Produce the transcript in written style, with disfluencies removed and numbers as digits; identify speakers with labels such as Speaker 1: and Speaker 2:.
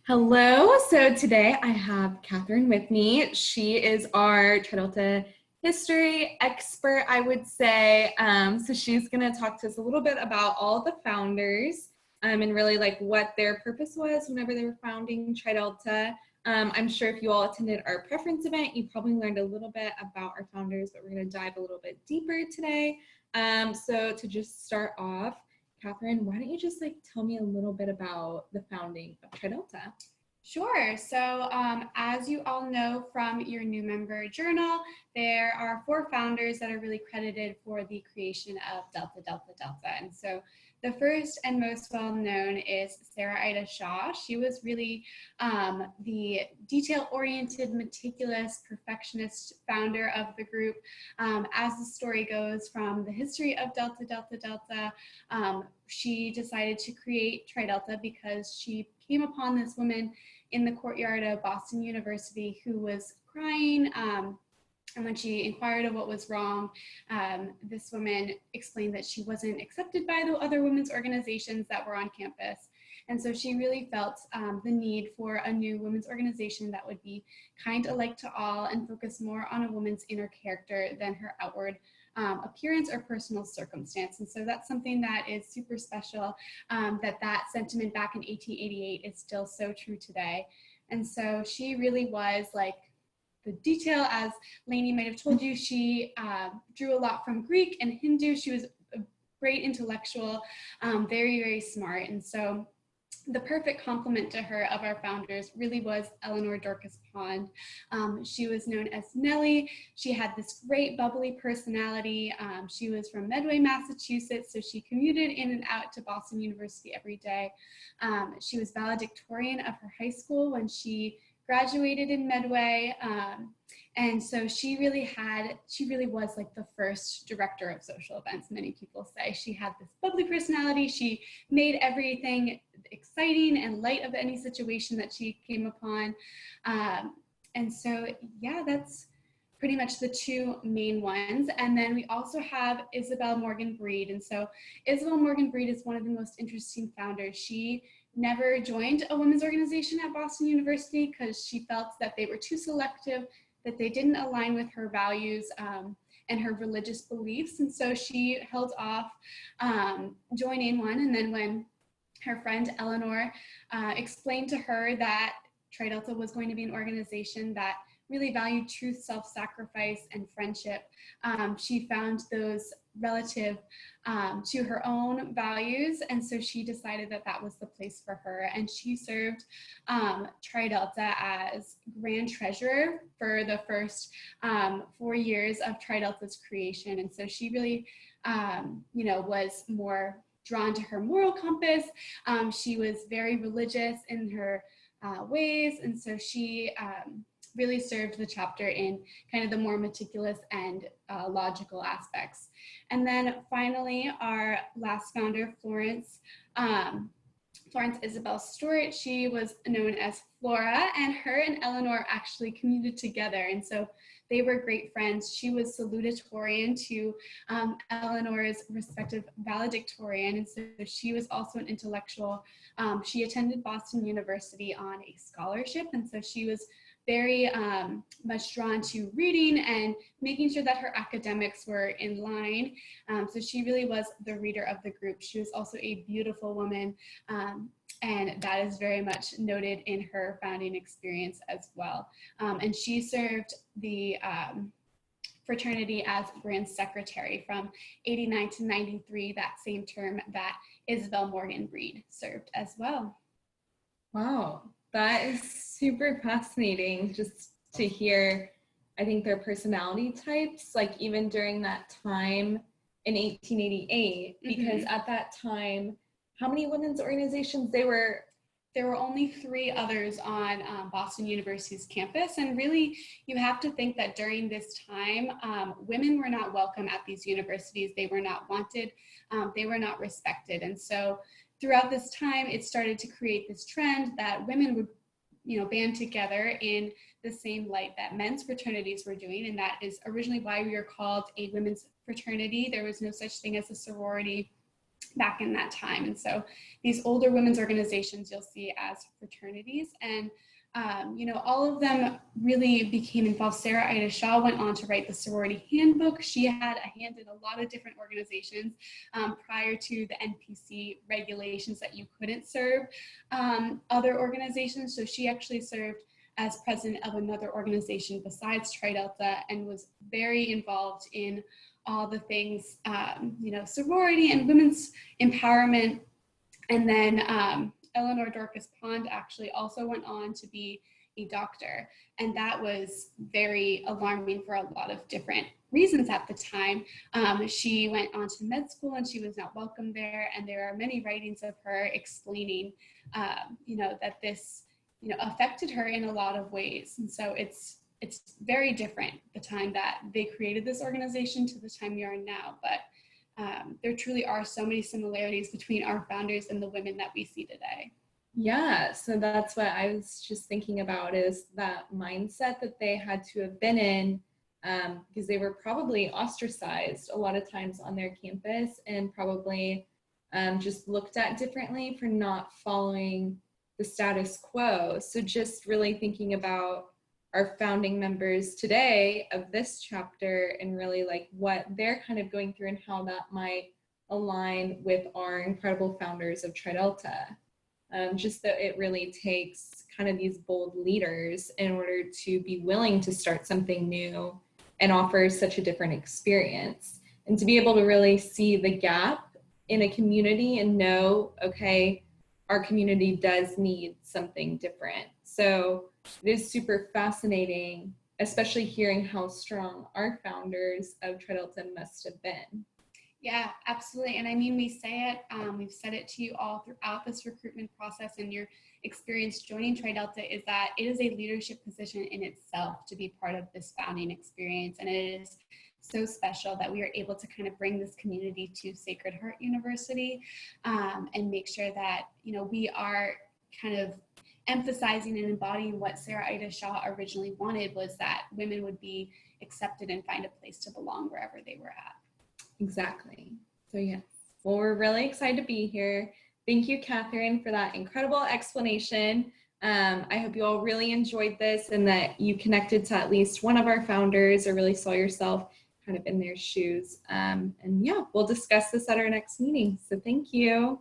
Speaker 1: Hello. So today I have Catherine with me. She is our Tri Delta history expert, I would say. So she's going to talk to us a little bit about all the founders and really like what their purpose was whenever they were founding Tri Delta. I'm sure if you all attended our preference event, you probably learned a little bit about our founders, but we're going to dive a little bit deeper today. So to just start off, Catherine, why don't you just like tell me a little bit about the founding of Tri Delta?
Speaker 2: Sure. So, as you all know from your new member journal, there are four founders that are really credited for the creation of Delta Delta Delta. And so, the first and most well known is Sarah Ida Shaw. She was really the detail oriented, meticulous, perfectionist founder of the group. As the story goes from the history of Delta Delta Delta, she decided to create Tri Delta because she came upon this woman in the courtyard of Boston University who was crying. And when she inquired of what was wrong, this woman explained that she wasn't accepted by the other women's organizations that were on campus. And so she really felt the need for a new women's organization that would be kind alike to all and focus more on a woman's inner character than her outward appearance or personal circumstance. And so that's something that is super special, that sentiment back in 1888 is still so true today. And so she really was like the detail, as Lainey might have told you. She drew a lot from Greek and Hindu. She was a great intellectual, very, very smart. And so the perfect complement to her of our founders really was Eleanor Dorcas Pond. She was known as Nellie. She had this great bubbly personality. She was from Medway, Massachusetts, so she commuted in and out to Boston University every day. She was valedictorian of her high school when she graduated in Medway. And so she really was like the first director of social events, many people say. She had this bubbly personality. She made everything exciting and light of any situation that she came upon. And so, yeah, that's pretty much the two main ones. And then we also have Isabel Morgan Breed. And so Isabel Morgan Breed is one of the most interesting founders. She never joined a women's organization at Boston University because she felt that they were too selective, that they didn't align with her values and her religious beliefs. And so she held off joining one. And then when her friend Eleanor explained to her that Tri Delta was going to be an organization that really valued truth, self-sacrifice, and friendship, she found those relative to her own values, and so she decided that that was the place for her. And she served Tri Delta as grand treasurer for the first 4 years of Tri Delta's creation. And so she really, was more drawn to her moral compass. She was very religious in her ways, and so she really served the chapter in kind of the more meticulous and logical aspects. And then finally, our last founder, Florence Isabel Stewart, she was known as Flora, and her and Eleanor actually commuted together. And so they were great friends. She was salutatorian to Eleanor's respective valedictorian, and so she was also an intellectual. She attended Boston University on a scholarship, and so she was very much drawn to reading and making sure that her academics were in line. So she really was the reader of the group. She was also a beautiful woman, and that is very much noted in her founding experience as well. And she served the fraternity as Grand Secretary from 89 to 93, that same term that Isabel Morgan Breed served as well.
Speaker 1: Wow, that is super fascinating just to hear, I think, their personality types, like even during that time in 1888, because at that time, how many women's organizations there were
Speaker 2: only 3 others on Boston University's campus. And really, you have to think that during this time, women were not welcome at these universities. They were not wanted. They were not respected. And so throughout this time, it started to create this trend that women would band together in the same light that men's fraternities were doing. And that is originally why we were called a women's fraternity. There was no such thing as a sorority. back in that time. And so these older women's organizations you'll see as fraternities, and all of them really became involved. Sarah Ida Shaw went on to write the sorority handbook. She had a hand in a lot of different organizations prior to the NPC regulations that you couldn't serve other organizations. So she actually served as president of another organization besides Tri Delta, and was very involved in all the things, sorority and women's empowerment. And then Eleanor Dorcas Pond actually also went on to be a doctor. And that was very alarming for a lot of different reasons at the time. She went on to med school and she was not welcome there. And there are many writings of her explaining, that this, affected her in a lot of ways. And so it's very different, the time that they created this organization to the time we are now. But there truly are so many similarities between our founders and the women that we see today.
Speaker 1: Yeah, so that's what I was just thinking about, is that mindset that they had to have been in, because they were probably ostracized a lot of times on their campus, and probably just looked at differently for not following the status quo. So just really thinking about our founding members today of this chapter, and really like what they're kind of going through and how that might align with our incredible founders of Tri Delta. Just that it really takes kind of these bold leaders in order to be willing to start something new and offer such a different experience, and to be able to really see the gap in a community and know, okay, our community does need something different. So it is super fascinating, especially hearing how strong our founders of Tri Delta must have been.
Speaker 2: Yeah, absolutely. And I mean, we say it, we've said it to you all throughout this recruitment process, and your experience joining Tri Delta is that it is a leadership position in itself to be part of this founding experience. And it is so special that we are able to kind of bring this community to Sacred Heart University, and make sure that, we are kind of emphasizing and embodying what Sarah Ida Shaw originally wanted, was that women would be accepted and find a place to belong wherever they were at.
Speaker 1: Exactly. So yes, well, we're really excited to be here. Thank you, Catherine, for that incredible explanation. I hope you all really enjoyed this, and that you connected to at least one of our founders, or really saw yourself kind of in their shoes. And yeah, we'll discuss this at our next meeting. So thank you.